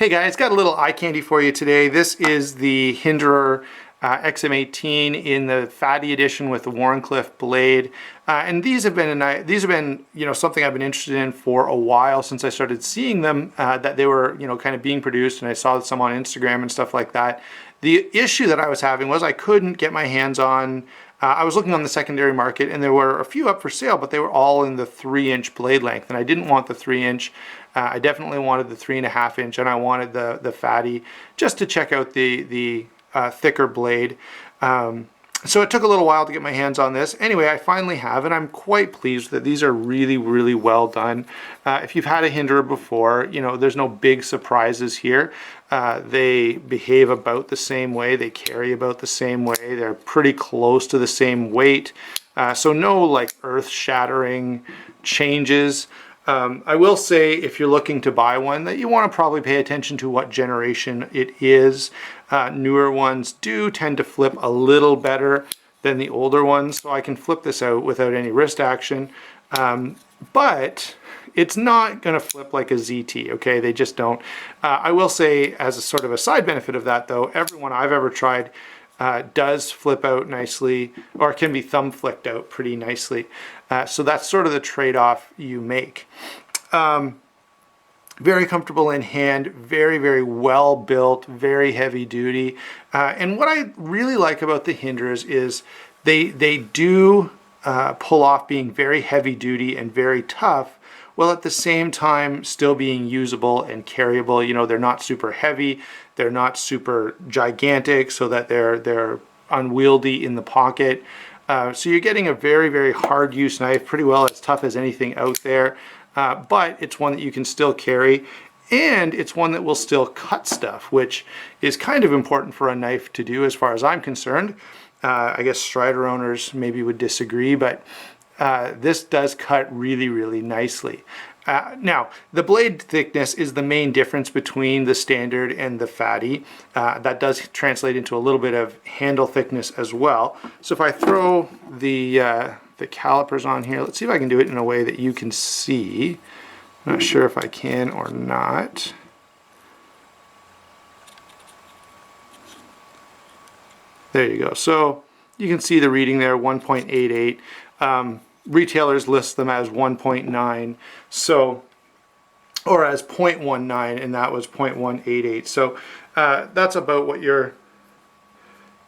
Hey guys, got a little eye candy for you today. This is the Hinderer XM18 in the fatty edition with the Wharncliffe blade, and these have been something I've been interested in for a while since I started seeing them that they were kind of being produced, and I saw some on Instagram and stuff like that. The issue that I was having was I couldn't get my hands on. I was looking on the secondary market and there were a few up for sale, but they were all in the 3-inch blade length, and I didn't want the 3-inch. I definitely wanted the 3.5-inch, and I wanted the fatty just to check out the thicker blade. So it took a little while to get my hands on this. Anyway, I finally have, and I'm quite pleased that these are really, really well done. If you've had a Hinderer before, there's no big surprises here. They behave about the same way. They carry about the same way. They're pretty close to the same weight. So no like earth-shattering changes. I will say, if you're looking to buy one, that you want to probably pay attention to what generation it is. Newer ones do tend to flip a little better than the older ones, so I can flip this out without any wrist action. But it's not going to flip like a ZT, okay? They just don't. I will say, as a sort of a side benefit of that, though, everyone I've ever tried does flip out nicely, or can be thumb flicked out pretty nicely. So that's sort of the trade-off you make. Very comfortable in hand, very, very well built, very heavy duty. And what I really like about the Hinderers is they do pull off being very heavy duty and very tough, while at the same time still being usable and carryable. They're not super heavy, they're not super gigantic so that they're unwieldy in the pocket. So you're getting a very, very hard use knife, pretty well as tough as anything out there, but it's one that you can still carry, and it's one that will still cut stuff, which is kind of important for a knife to do as far as I'm concerned. I guess Strider owners maybe would disagree, but this does cut really, really nicely. Now, the blade thickness is the main difference between the standard and the fatty. That does translate into a little bit of handle thickness as well. So if I throw the calipers on here, let's see if I can do it in a way that you can see. I'm not sure if I can or not. There you go. So you can see the reading there, 1.88. Retailers list them as 1.9, so, or as 0.19, and that was 0.188. So that's about what you're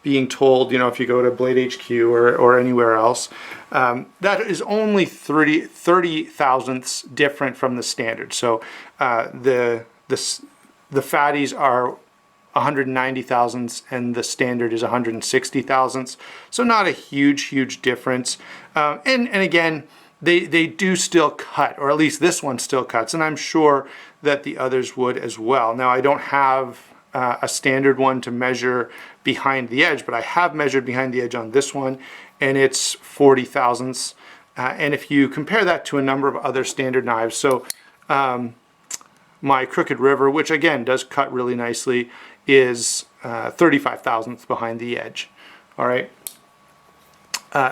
being told, if you go to Blade HQ or anywhere else. That is only 30 thousandths different from the standard. So the fatties are 190 thousandths and the standard is 160 thousandths, so not a huge difference. And again, they do still cut, or at least this one still cuts, and I'm sure that the others would as well. Now, I don't have a standard one to measure behind the edge, but I have measured behind the edge on this one, and it's 40 thousandths. And if you compare that to a number of other standard knives, so my Crooked River, which again does cut really nicely, is 35 thousandths behind the edge. All right.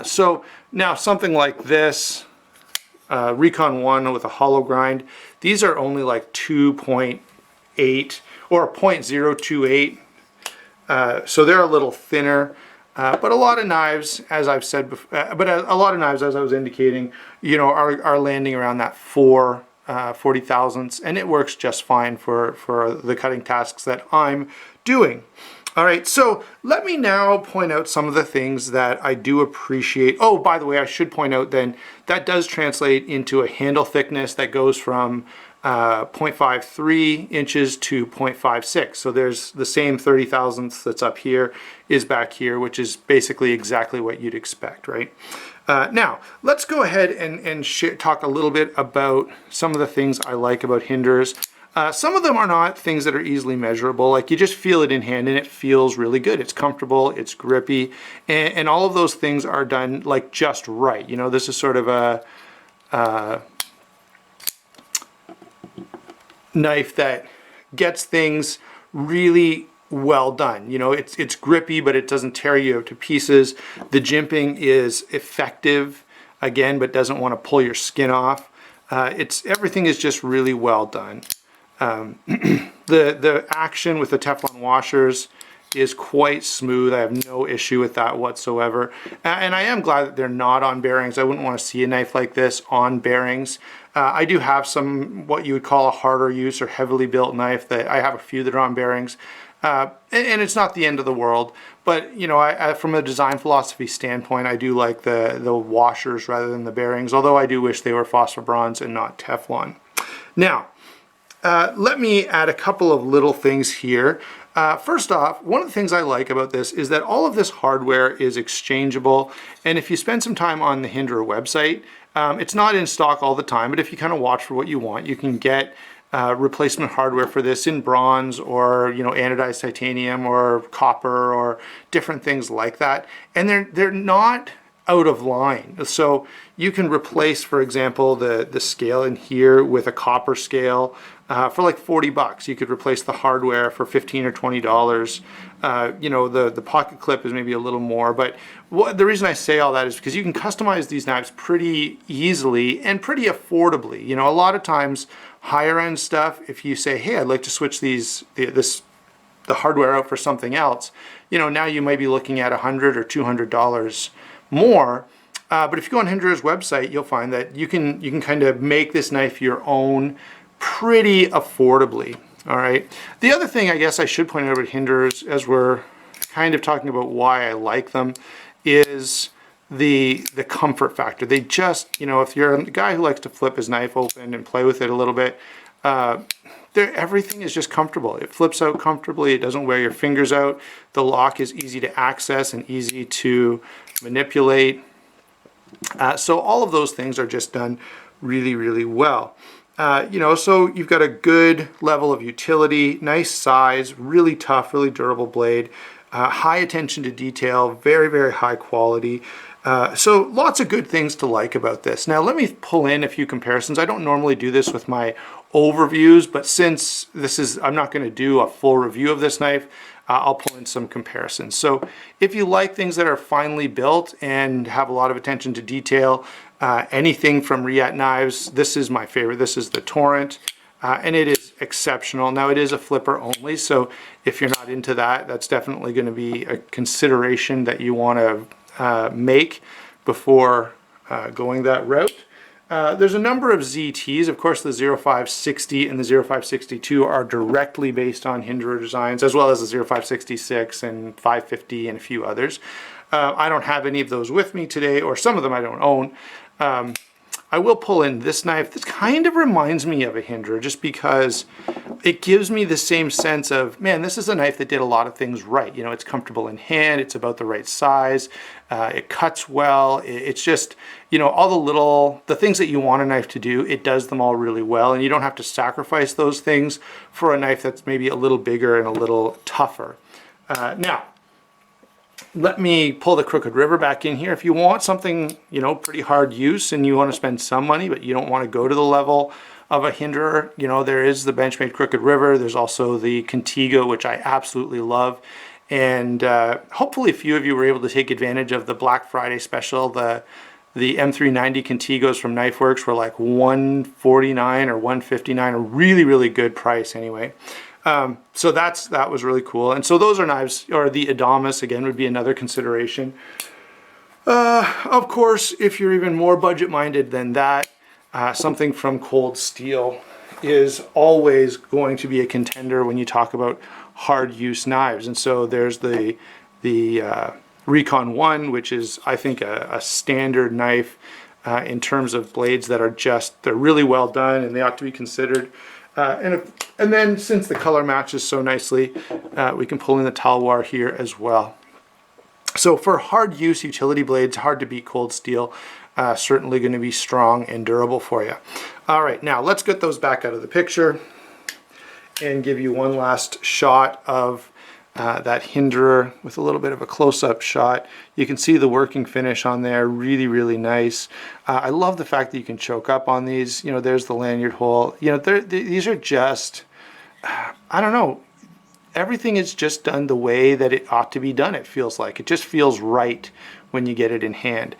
So now something like this, Recon 1 with a hollow grind, these are only like 2.8 or 0.028. So they're a little thinner. But a lot of knives, as I've said before, a lot of knives, as I was indicating, are landing around that 40 thousandths, and it works just fine for the cutting tasks that I'm doing. All right, so let me now point out some of the things that I do appreciate. Oh, by the way, I should point out then that does translate into a handle thickness that goes from 0.53 inches to 0.56. So there's the same 30 thousandths that's up here is back here, which is basically exactly what you'd expect, right? Now, let's go ahead and talk a little bit about some of the things I like about Hinderers. Some of them are not things that are easily measurable. Like, you just feel it in hand and it feels really good. It's comfortable, it's grippy, and all of those things are done like just right. This is sort of a knife that gets things really well done. It's grippy, but it doesn't tear you to pieces. The jimping is effective, again, but doesn't want to pull your skin off. Everything is just really well done. The action with the Teflon washers is quite smooth. I have no issue with that whatsoever. And I am glad that they're not on bearings. I wouldn't want to see a knife like this on bearings. I do have some, what you would call a harder use or heavily built knife that I have a few that are on bearings. And it's not the end of the world, but you know, from a design philosophy standpoint, I do like the washers rather than the bearings, although I do wish they were phosphor bronze and not Teflon. Now, let me add a couple of little things here. First off, one of the things I like about this is that all of this hardware is exchangeable, and if you spend some time on the Hinderer website, it's not in stock all the time, but if you kind of watch for what you want, you can get replacement hardware for this in bronze or, you know, anodized titanium or copper or different things like that, and they're not out of line. So you can replace, for example, the scale in here with a copper scale for like 40 bucks. You could replace the hardware for $15 or $20. You know, the pocket clip is maybe a little more, but the reason I say all that is because you can customize these knives pretty easily and pretty affordably. You know, a lot of times higher end stuff, if you say, hey, I'd like to switch the hardware out for something else, you know, now you might be looking at $100 or $200 more. But if you go on Hinderer's website, you'll find that you can kind of make this knife your own pretty affordably. All right. The other thing I guess I should point out about Hinderers, as we're kind of talking about why I like them, is the comfort factor. They just, you know, if you're a guy who likes to flip his knife open and play with it a little bit, everything is just comfortable. It flips out comfortably. It doesn't wear your fingers out. The lock is easy to access and easy to manipulate. So all of those things are just done really, really well. You know, so you've got a good level of utility, nice size, really tough, really durable blade, high attention to detail, very, very high quality. So lots of good things to like about this. Now let me pull in a few comparisons. I don't normally do this with my overviews, but since I'm not going to do a full review of this knife, I'll pull in some comparisons. So if you like things that are finely built and have a lot of attention to detail, anything from Riat knives, this is my favorite. This is the Torrent, and it is exceptional. Now it is a flipper only, so if you're not into that, that's definitely going to be a consideration that you want to make before going that route. There's a number of ZTs. Of course, the 0560 and the 0562 are directly based on Hinderer designs, as well as the 0566 and 550 and a few others. I don't have any of those with me today, or some of them I don't own. I will pull in this knife. This kind of reminds me of a Hinderer just because it gives me the same sense of, man, this is a knife that did a lot of things right. You know, it's comfortable in hand, it's about the right size, it cuts well, it's just, you know, all the things that you want a knife to do, it does them all really well, and you don't have to sacrifice those things for a knife that's maybe a little bigger and a little tougher. Now, let me pull the Crooked River back in here. If you want something, you know, pretty hard use and you want to spend some money, but you don't want to go to the level of a Hinderer, you know, there is the Benchmate Crooked River. There's also the Contigo, which I absolutely love. And hopefully a few of you were able to take advantage of the Black Friday special. The M390 Contigos from Knifeworks were like $149 or $159, a really, really good price anyway. So that was really cool. And so those are knives, or the Adamas again would be another consideration. Of course, if you're even more budget minded than that, something from Cold Steel is always going to be a contender when you talk about hard use knives. And so there's the Recon 1, which is, I think, a standard knife in terms of blades that are they're really well done and they ought to be considered. And then since the color matches so nicely, we can pull in the Talwar here as well. So for hard use utility blades, hard to beat Cold Steel, certainly going to be strong and durable for you. All right, now let's get those back out of the picture and give you one last shot of that Hinderer with a little bit of a close-up shot. You can see the working finish on there, really, really nice. I love the fact that you can choke up on these. You know, there's the lanyard hole. You know, these are just, I don't know, everything is just done the way that it ought to be done, it feels like. It just feels right when you get it in hand.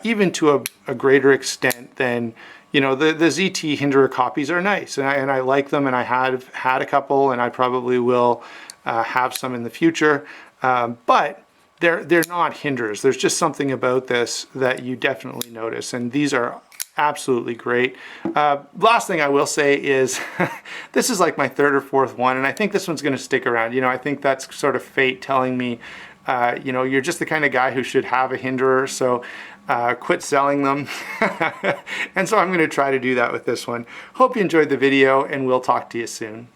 Even to a greater extent than, you know, the ZT Hinderer copies are nice, and I like them, and I have had a couple, and I probably will have some in the future, but they're not Hinderers. There's just something about this that you definitely notice, and these are absolutely great. Last thing I will say is this is like my third or fourth one, and I think this one's going to stick around. You know, I think that's sort of fate telling me, you know, you're just the kind of guy who should have a Hinderer, so quit selling them. And so I'm going to try to do that with this one. Hope you enjoyed the video, and we'll talk to you soon.